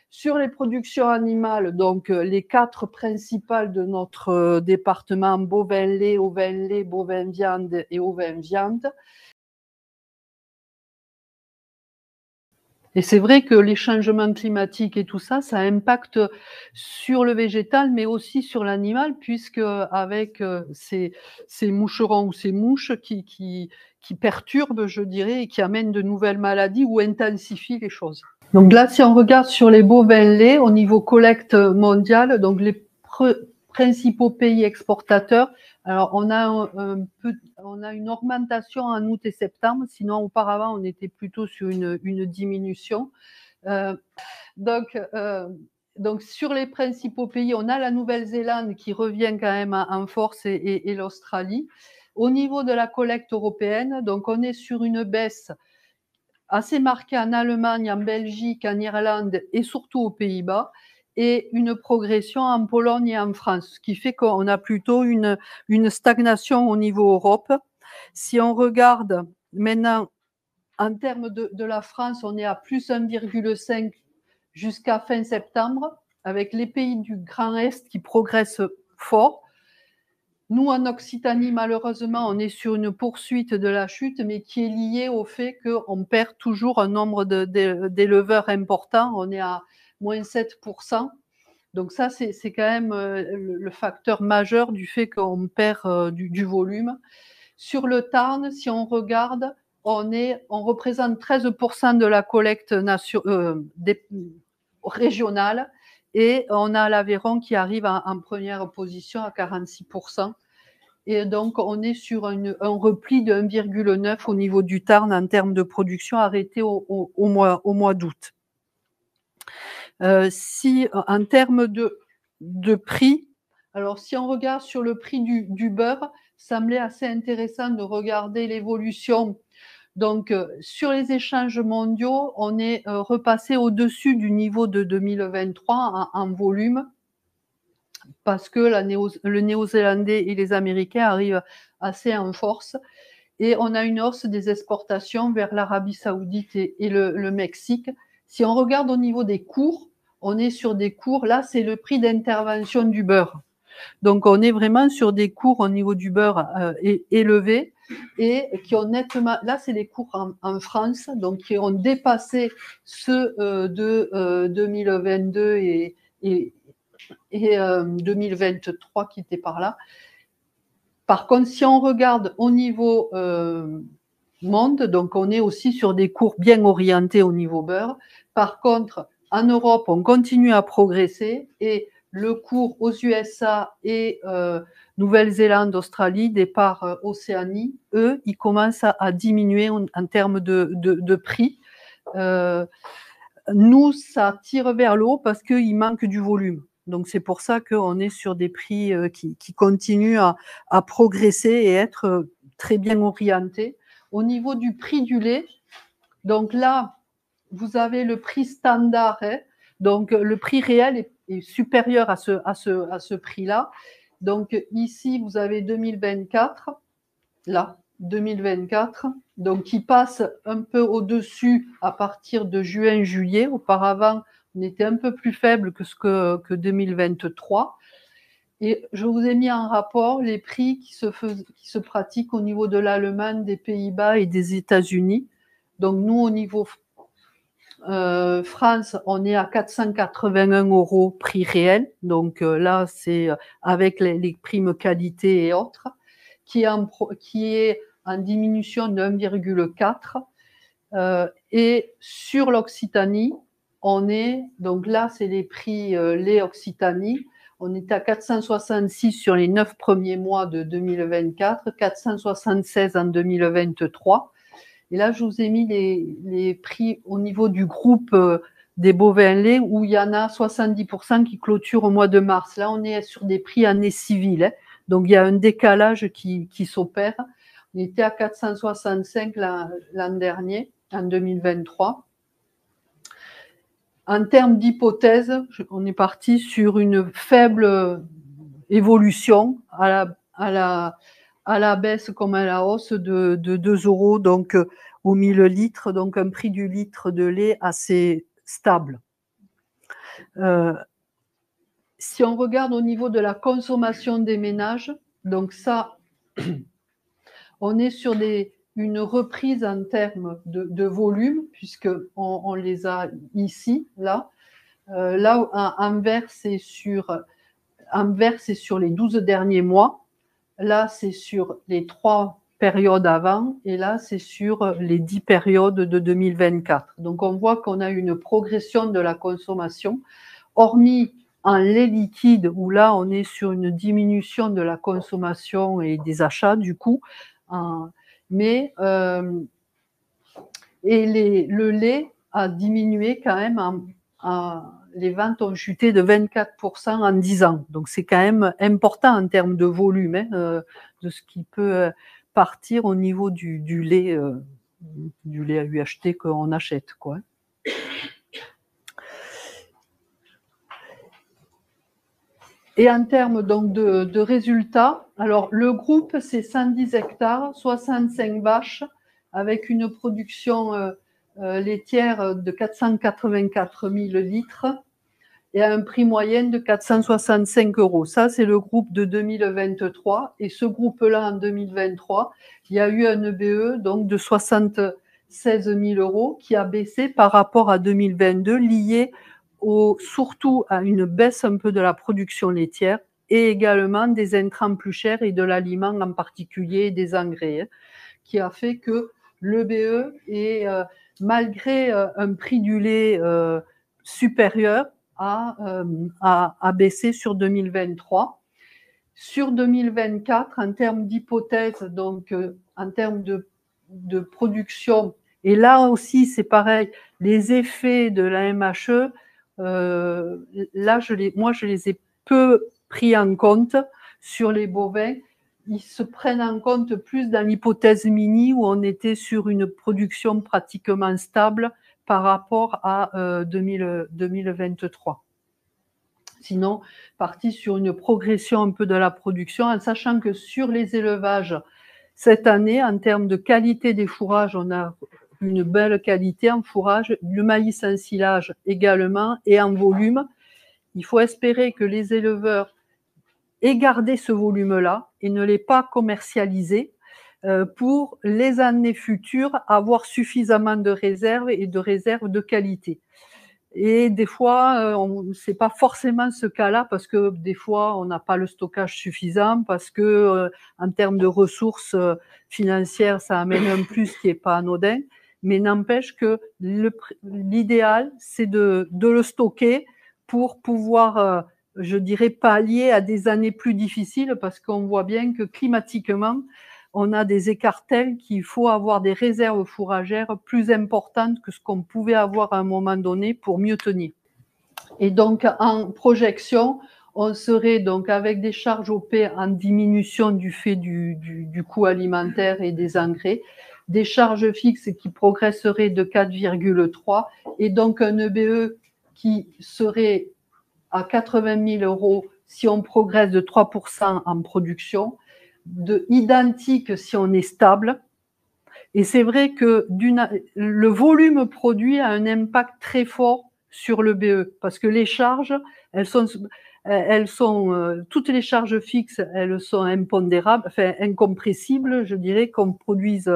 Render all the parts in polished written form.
Sur les productions animales, donc les 4 principales de notre département, bovin-lait, ovin-lait, bovin-viande et ovin-viande. Et c'est vrai que les changements climatiques et tout ça, ça impacte sur le végétal, mais aussi sur l'animal, puisque avec ces moucherons ou ces mouches qui perturbent, je dirais, et qui amènent de nouvelles maladies ou intensifient les choses. Donc là, si on regarde sur les bovins laits, au niveau collecte mondiale, donc les principaux pays exportateurs, alors on a une augmentation en août et septembre, sinon auparavant on était plutôt sur une diminution. Donc sur les principaux pays, on a la Nouvelle-Zélande qui revient quand même en force et l'Australie. Au niveau de la collecte européenne, donc on est sur une baisse assez marquée en Allemagne, en Belgique, en Irlande et surtout aux Pays-Bas, et une progression en Pologne et en France, ce qui fait qu'on a plutôt une stagnation au niveau Europe. Si on regarde maintenant en termes de la France, on est à plus 1,5 jusqu'à fin septembre, avec les pays du Grand Est qui progressent fort. Nous, en Occitanie, malheureusement, on est sur une poursuite de la chute, mais qui est liée au fait qu'on perd toujours un nombre d'éleveurs importants. On est à moins 7%. Donc ça, c'est quand même le facteur majeur du fait qu'on perd du volume. Sur le Tarn, si on regarde, on représente 13% de la collecte régionale, et on a l'Aveyron qui arrive en première position à 46%. Et donc, on est sur un repli de 1,9 au niveau du Tarn en termes de production arrêtée au mois d'août. Si en termes de prix, alors si on regarde sur le prix du beurre, ça me semblait assez intéressant de regarder l'évolution. Donc, sur les échanges mondiaux, on est repassé au-dessus du niveau de 2023 en volume, parce que le Néo-Zélandais et les Américains arrivent assez en force. Et on a une hausse des exportations vers l'Arabie Saoudite et le Mexique. Si on regarde au niveau des cours, on est sur des cours, là c'est le prix d'intervention du beurre. Donc on est vraiment sur des cours au niveau du beurre élevés, et qui ont nettement, là c'est les cours en France, donc qui ont dépassé ceux de 2022 et 2023 qui étaient par là. Par contre, si on regarde au niveau monde, donc on est aussi sur des cours bien orientés au niveau beurre. Par contre, en Europe, on continue à progresser, et le cours aux USA et Nouvelle-Zélande, Australie, départ Océanie, eux, ils commencent à diminuer en termes de prix. Nous, ça tire vers le haut parce qu'il manque du volume. Donc c'est pour ça qu'on est sur des prix qui continuent à progresser et être très bien orientés. Au niveau du prix du lait, donc là, vous avez le prix standard, hein, donc le prix réel est supérieur à ce prix-là. Donc ici, vous avez 2024, là, 2024, donc qui passe un peu au-dessus à partir de juin-juillet. Auparavant, on était un peu plus faible que 2023. Et je vous ai mis en rapport les prix qui se pratiquent au niveau de l'Allemagne, des Pays-Bas et des États-Unis. Donc nous, au niveau France, on est à 481 € prix réel. Donc là, c'est avec les primes qualité et autres, qui est en diminution de 1,4. Et sur l'Occitanie, on est, donc là, c'est les prix lait Occitanie. On est à 466 sur les 9 premiers mois de 2024, 476 en 2023. Et là, je vous ai mis les prix au niveau du groupe des bovins laits, où il y en a 70% qui clôturent au mois de mars. Là, on est sur des prix année civile, hein. Donc, il y a un décalage qui s'opère. On était à 465 l'an dernier, en 2023. En termes d'hypothèse, on est parti sur une faible évolution à la baisse comme à la hausse de 2 € donc, au 1000 litres, donc un prix du litre de lait assez stable. Si on regarde au niveau de la consommation des ménages, donc ça, on est sur une reprise en termes de volume, puisqu'on les a ici, là. Là, en vert, c'est sur les 12 derniers mois. Là, c'est sur les 3 périodes avant. Et là, c'est sur les 10 périodes de 2024. Donc, on voit qu'on a une progression de la consommation, hormis en lait liquide, où là, on est sur une diminution de la consommation et des achats, du coup. Le lait a diminué quand même, les ventes ont chuté de 24% en 10 ans. Donc, c'est quand même important en termes de volume, de ce qui peut partir au niveau du lait à UHT qu'on achète, quoi. Et en termes donc de résultats, alors le groupe, c'est 110 hectares, 65 vaches, avec une production laitière de 484 000 litres et à un prix moyen de 465 €. Ça, c'est le groupe de 2023. Et ce groupe-là, en 2023, il y a eu un EBE donc de 76 000 € qui a baissé par rapport à 2022, lié surtout à une baisse un peu de la production laitière et également des intrants plus chers et de l'aliment en particulier, des engrais, qui a fait que l'EBE est, malgré un prix du lait supérieur, a baissé sur 2023. Sur 2024, en termes d'hypothèse, donc en termes de production, et là aussi c'est pareil, les effets de la MHE, là moi je les ai peu pris en compte sur les bovins. Ils se prennent en compte plus dans l'hypothèse mini où on était sur une production pratiquement stable par rapport à 2023. Sinon, parti sur une progression un peu de la production, en sachant que sur les élevages, cette année, en termes de qualité des fourrages, on a une belle qualité en fourrage, le maïs en silage également, et en volume. Il faut espérer que les éleveurs aient gardé ce volume-là et ne l'aient pas commercialisé pour les années futures avoir suffisamment de réserves et de réserves de qualité. Et des fois, c'est pas forcément ce cas-là parce que des fois, on n'a pas le stockage suffisant parce que en termes de ressources financières, ça amène un plus qui est pas anodin. Mais n'empêche que l'idéal, c'est de le stocker pour pouvoir, je dirais, pallier à des années plus difficiles parce qu'on voit bien que climatiquement, on a des écarts tels qu'il faut avoir des réserves fourragères plus importantes que ce qu'on pouvait avoir à un moment donné pour mieux tenir. Et donc, en projection, on serait donc avec des charges OP en diminution du fait du coût alimentaire et des engrais, des charges fixes qui progresseraient de 4,3 et donc un EBE qui serait à 80 000 € si on progresse de 3% en production, identique si on est stable. Et c'est vrai que le volume produit a un impact très fort sur le BE parce que les charges, toutes les charges fixes, elles sont impondérables, enfin incompressibles, je dirais, qu'on produise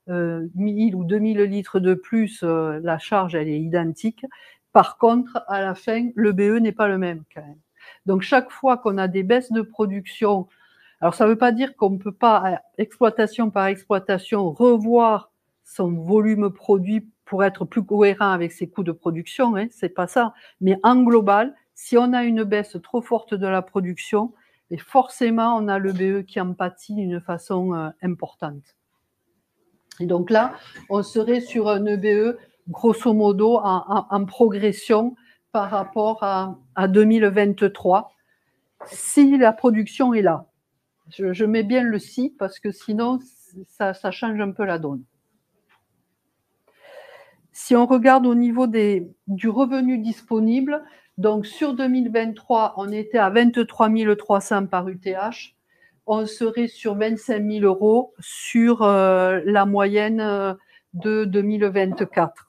1000 ou 2000 litres de plus, la charge, elle est identique. Par contre, à la fin, le BE n'est pas le même quand même. Donc chaque fois qu'on a des baisses de production, alors ça ne veut pas dire qu'on ne peut pas, exploitation par exploitation, revoir son volume produit pour être plus cohérent avec ses coûts de production, c'est pas ça. Mais en global, si on a une baisse trop forte de la production, et forcément on a le BE qui en pâtit d'une façon importante. Et donc là, on serait sur un EBE grosso modo en progression par rapport à 2023, si la production est là. Je mets bien le si parce que sinon, ça change un peu la donne. Si on regarde au niveau du revenu disponible, donc sur 2023, on était à 23 300 par UTH. On serait sur 25 000 € sur la moyenne de 2024.